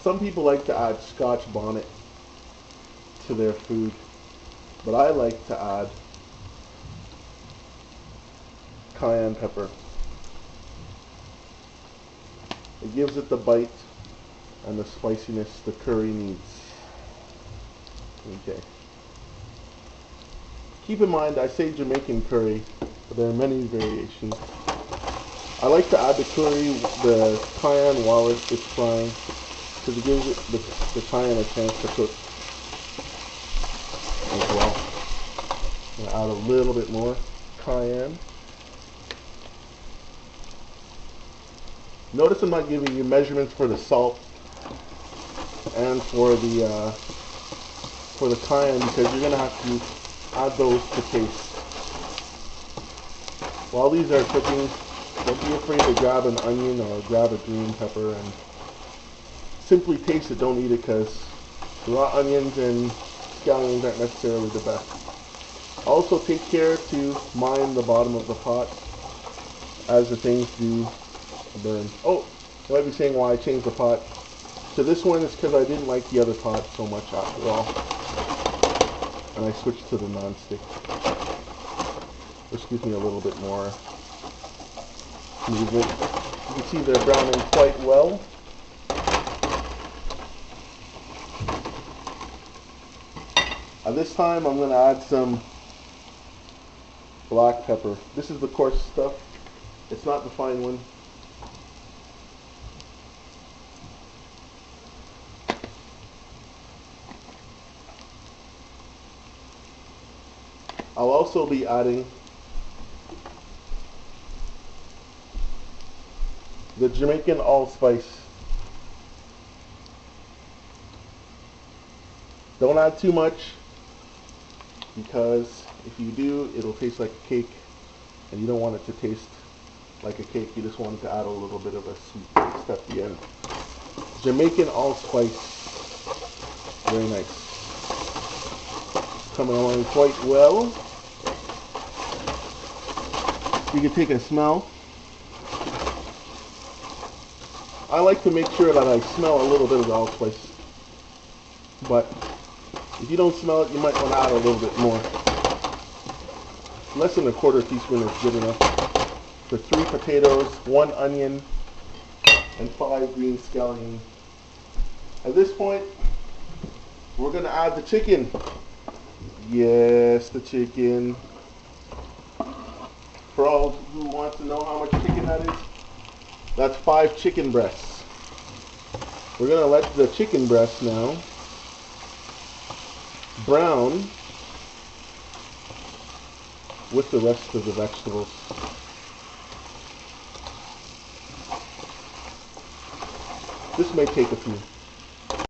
Some people like to add Scotch bonnet to their food, but I like to add cayenne pepper. It gives it the bite and the spiciness the curry needs. Okay. Keep in mind, I say Jamaican curry, but there are many variations. I like to add the cayenne while it's frying, because it gives it the cayenne a chance to cook as well. I'm going to add a little bit more cayenne. Notice I'm not giving you measurements for the salt and for the cayenne, because you're going to have to add those to taste. While these are cooking, don't be afraid to grab an onion or grab a green pepper and simply taste it, don't eat it, because raw onions and scallions aren't necessarily the best. Also take care to mind the bottom of the pot, as the things do burn. Oh, you might be saying why I changed the pot. So this one is because I didn't like the other pot so much after all, and I switched to the non-stick, which gives me a little bit more movement. You can see they're browning quite well. At this time I'm going to add some black pepper. This is the coarse stuff. It's not the fine one. I'll also be adding the Jamaican allspice. Don't add too much, because if you do, it'll taste like a cake, and you don't want it to taste like a cake. You just want it to add a little bit of a sweet taste at the end. Jamaican allspice. Very nice. Coming along quite well. You can take a smell. I like to make sure that I smell a little bit of the allspice, but if you don't smell it, you might want to add a little bit more. Less than a quarter teaspoon is good enough for 3 potatoes, 1 onion, and 5 green scallions. At this point, we're going to add the chicken. Yes, the chicken. For all who want to know how much chicken that is, that's 5 chicken breasts. We're going to let the chicken breast now brown with the rest of the vegetables. This may take a few.